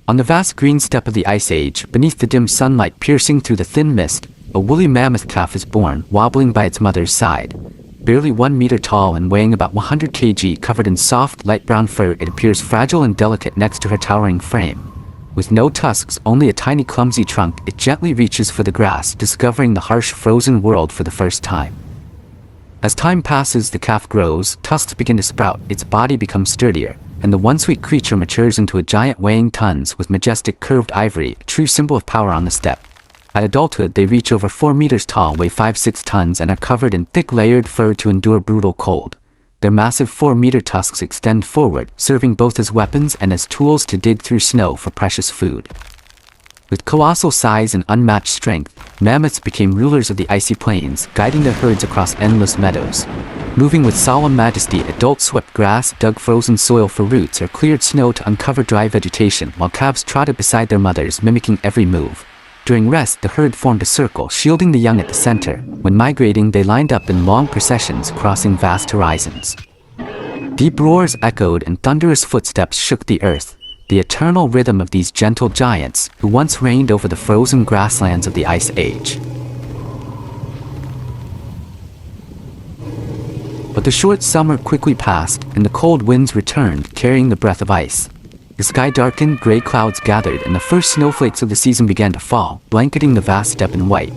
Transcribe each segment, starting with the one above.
On the vast green steppe of the Ice Age, beneath the dim sunlight piercing through the thin mist, a woolly mammoth calf is born, wobbling by its mother's side. Barely 1 meter tall and weighing about 100 kg, covered in soft, light brown fur, it appears fragile and delicate next to her towering frame. With no tusks, only a tiny clumsy trunk, it gently reaches for the grass, discovering the harsh frozen world for the first time. As time passes, the calf grows, tusks begin to sprout, its body becomes sturdier, and the one sweet creature matures into a giant weighing tons with majestic curved ivory, a true symbol of power on the steppe. At adulthood, they reach over 4 meters tall, weigh 5-6 tons, and are covered in thick layered fur to endure brutal cold. Their massive 4-meter tusks extend forward, serving both as weapons and as tools to dig through snow for precious food. With colossal size and unmatched strength, mammoths became rulers of the icy plains, guiding their herds across endless meadows. Moving with solemn majesty, adults swept grass, dug frozen soil for roots, or cleared snow to uncover dry vegetation, while calves trotted beside their mothers, mimicking every move. During rest, the herd formed a circle, shielding the young at the center. When migrating, they lined up in long processions, crossing vast horizons. Deep roars echoed and thunderous footsteps shook the earth, the eternal rhythm of these gentle giants who once reigned over the frozen grasslands of the Ice Age. But the short summer quickly passed, and the cold winds returned, carrying the breath of ice. The sky darkened, gray clouds gathered, and the first snowflakes of the season began to fall, blanketing the vast steppe in white.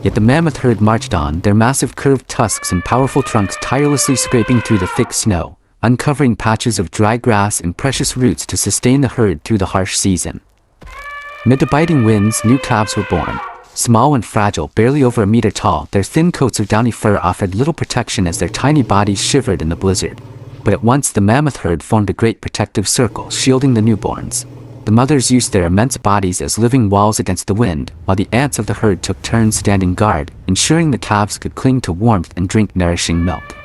Yet the mammoth herd marched on, their massive curved tusks and powerful trunks tirelessly scraping through the thick snow, uncovering patches of dry grass and precious roots to sustain the herd through the harsh season. Amid the biting winds, new calves were born. Small and fragile, barely over 1 meter tall, their thin coats of downy fur offered little protection as their tiny bodies shivered in the blizzard. But at once the mammoth herd formed a great protective circle, shielding the newborns. The mothers used their immense bodies as living walls against the wind, while the ants of the herd took turns standing guard, ensuring the calves could cling to warmth and drink nourishing milk.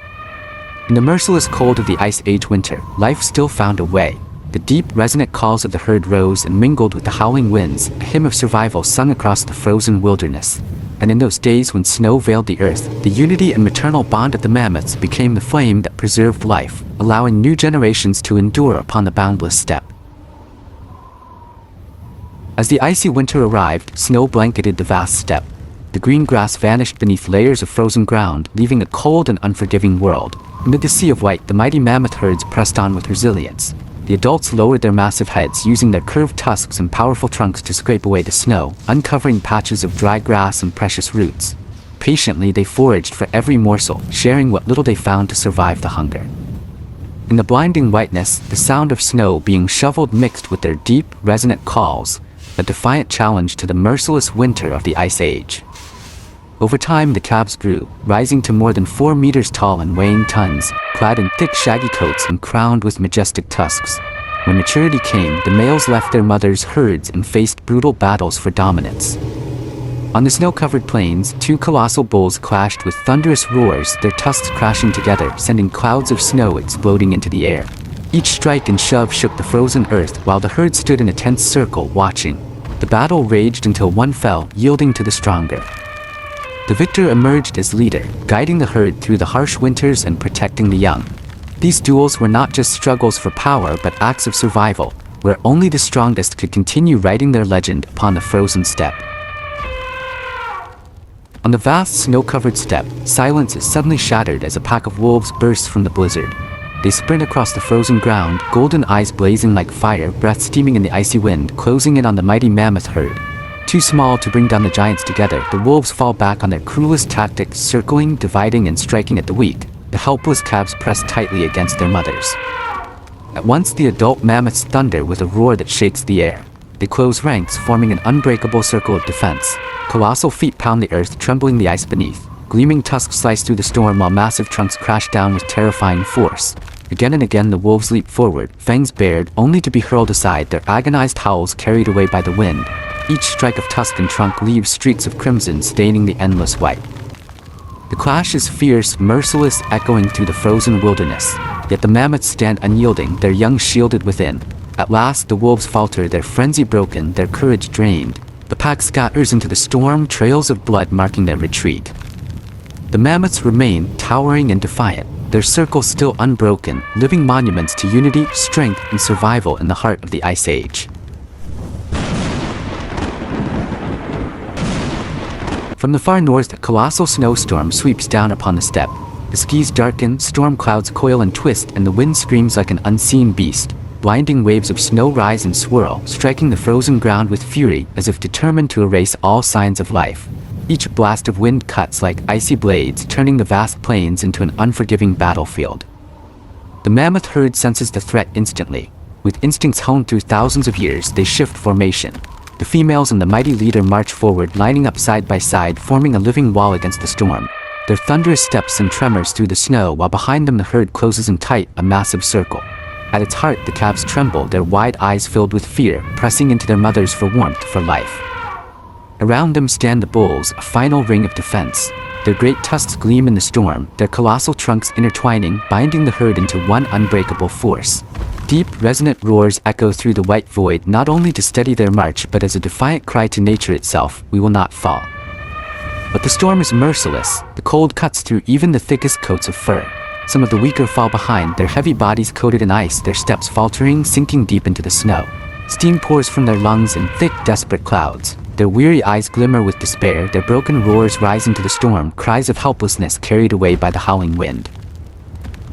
In the merciless cold of the Ice Age winter, life still found a way. The deep, resonant calls of the herd rose and mingled with the howling winds, a hymn of survival sung across the frozen wilderness. And in those days when snow veiled the earth, the unity and maternal bond of the mammoths became the flame that preserved life, allowing new generations to endure upon the boundless steppe. As the icy winter arrived, snow blanketed the vast steppe. The green grass vanished beneath layers of frozen ground, leaving a cold and unforgiving world. Amid the sea of white, the mighty mammoth herds pressed on with resilience. The adults lowered their massive heads, using their curved tusks and powerful trunks to scrape away the snow, uncovering patches of dry grass and precious roots. Patiently, they foraged for every morsel, sharing what little they found to survive the hunger. In the blinding whiteness, the sound of snow being shoveled mixed with their deep, resonant calls, a defiant challenge to the merciless winter of the Ice Age. Over time, the calves grew, rising to more than 4 meters tall and weighing tons, clad in thick shaggy coats and crowned with majestic tusks. When maturity came, the males left their mothers' herds and faced brutal battles for dominance. On the snow-covered plains, 2 colossal bulls clashed with thunderous roars, their tusks crashing together, sending clouds of snow exploding into the air. Each strike and shove shook the frozen earth, while the herd stood in a tense circle, watching. The battle raged until one fell, yielding to the stronger. The victor emerged as leader, guiding the herd through the harsh winters and protecting the young. These duels were not just struggles for power but acts of survival, where only the strongest could continue writing their legend upon the frozen steppe. On the vast snow-covered steppe, silence is suddenly shattered as a pack of wolves bursts from the blizzard. They sprint across the frozen ground, golden eyes blazing like fire, breath steaming in the icy wind, closing in on the mighty mammoth herd. Too small to bring down the giants together, the wolves fall back on their cruelest tactics, circling, dividing, and striking at the weak. The helpless calves press tightly against their mothers. At once, the adult mammoths thunder with a roar that shakes the air. They close ranks, forming an unbreakable circle of defense. Colossal feet pound the earth, trembling the ice beneath. Gleaming tusks slice through the storm while massive trunks crash down with terrifying force. Again and again the wolves leap forward, fangs bared, only to be hurled aside, their agonized howls carried away by the wind. Each strike of tusk and trunk leaves streaks of crimson staining the endless white. The clash is fierce, merciless, echoing through the frozen wilderness. Yet the mammoths stand unyielding, their young shielded within. At last the wolves falter, their frenzy broken, their courage drained. The pack scatters into the storm, trails of blood marking their retreat. The mammoths remain, towering and defiant, their circle still unbroken, living monuments to unity, strength, and survival in the heart of the Ice Age. From the far north, a colossal snowstorm sweeps down upon the steppe. The skies darken, storm clouds coil and twist, and the wind screams like an unseen beast. Blinding waves of snow rise and swirl, striking the frozen ground with fury, as if determined to erase all signs of life. Each blast of wind cuts like icy blades, turning the vast plains into an unforgiving battlefield. The mammoth herd senses the threat instantly. With instincts honed through thousands of years, they shift formation. The females and the mighty leader march forward, lining up side by side, forming a living wall against the storm. Their thunderous steps send tremors through the snow, while behind them the herd closes in tight, a massive circle. At its heart, the calves tremble, their wide eyes filled with fear, pressing into their mothers for warmth, for life. Around them stand the bulls, a final ring of defense. Their great tusks gleam in the storm, their colossal trunks intertwining, binding the herd into one unbreakable force. Deep, resonant roars echo through the white void, not only to steady their march but as a defiant cry to nature itself, "We will not fall." But the storm is merciless. The cold cuts through even the thickest coats of fur. Some of the weaker fall behind, their heavy bodies coated in ice, their steps faltering, sinking deep into the snow. Steam pours from their lungs in thick, desperate clouds. Their weary eyes glimmer with despair, their broken roars rise into the storm, cries of helplessness carried away by the howling wind.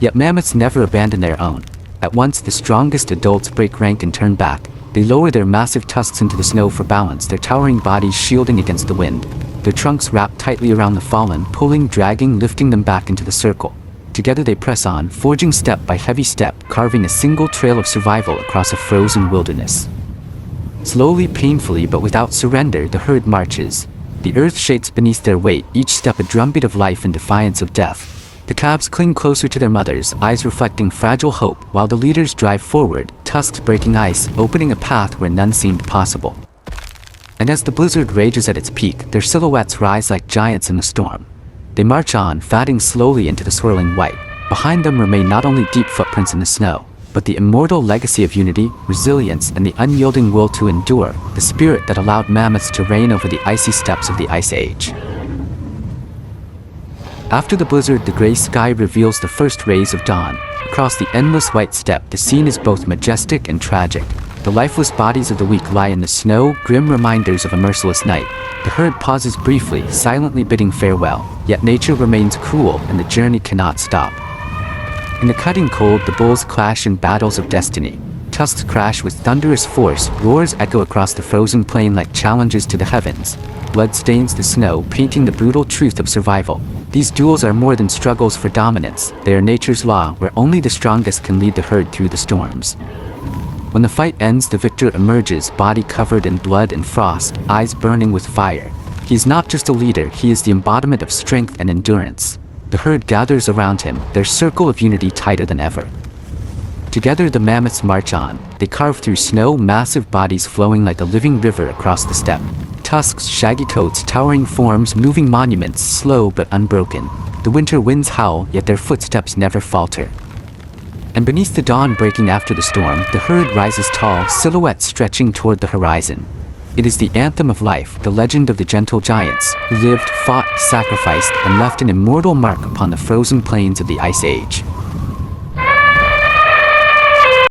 Yet mammoths never abandon their own. At once, the strongest adults break rank and turn back. They lower their massive tusks into the snow for balance, their towering bodies shielding against the wind. Their trunks wrapped tightly around the fallen, pulling, dragging, lifting them back into the circle. Together they press on, forging step by heavy step, carving a single trail of survival across a frozen wilderness. Slowly, painfully, but without surrender, the herd marches. The earth shakes beneath their weight, each step a drumbeat of life and defiance of death. The calves cling closer to their mothers, eyes reflecting fragile hope, while the leaders drive forward, tusks breaking ice, opening a path where none seemed possible. And as the blizzard rages at its peak, their silhouettes rise like giants in the storm. They march on, fading slowly into the swirling white. Behind them remain not only deep footprints in the snow, but the immortal legacy of unity, resilience, and the unyielding will to endure, the spirit that allowed mammoths to reign over the icy steppes of the Ice Age. After the blizzard, the gray sky reveals the first rays of dawn. Across the endless white steppe, the scene is both majestic and tragic. The lifeless bodies of the weak lie in the snow, grim reminders of a merciless night. The herd pauses briefly, silently bidding farewell. Yet nature remains cruel, and the journey cannot stop. In the cutting cold, the bulls clash in battles of destiny. Tusks crash with thunderous force, roars echo across the frozen plain like challenges to the heavens. Blood stains the snow, painting the brutal truth of survival. These duels are more than struggles for dominance. They are nature's law, where only the strongest can lead the herd through the storms. When the fight ends, the victor emerges, body covered in blood and frost, eyes burning with fire. He is not just a leader, he is the embodiment of strength and endurance. The herd gathers around him, their circle of unity tighter than ever. Together the mammoths march on. They carve through snow, massive bodies flowing like a living river across the steppe. Tusks, shaggy coats, towering forms, moving monuments, slow but unbroken. The winter winds howl, yet their footsteps never falter. And beneath the dawn breaking after the storm, the herd rises tall, silhouettes stretching toward the horizon. It is the anthem of life, the legend of the gentle giants, who lived, fought, sacrificed, and left an immortal mark upon the frozen plains of the Ice Age.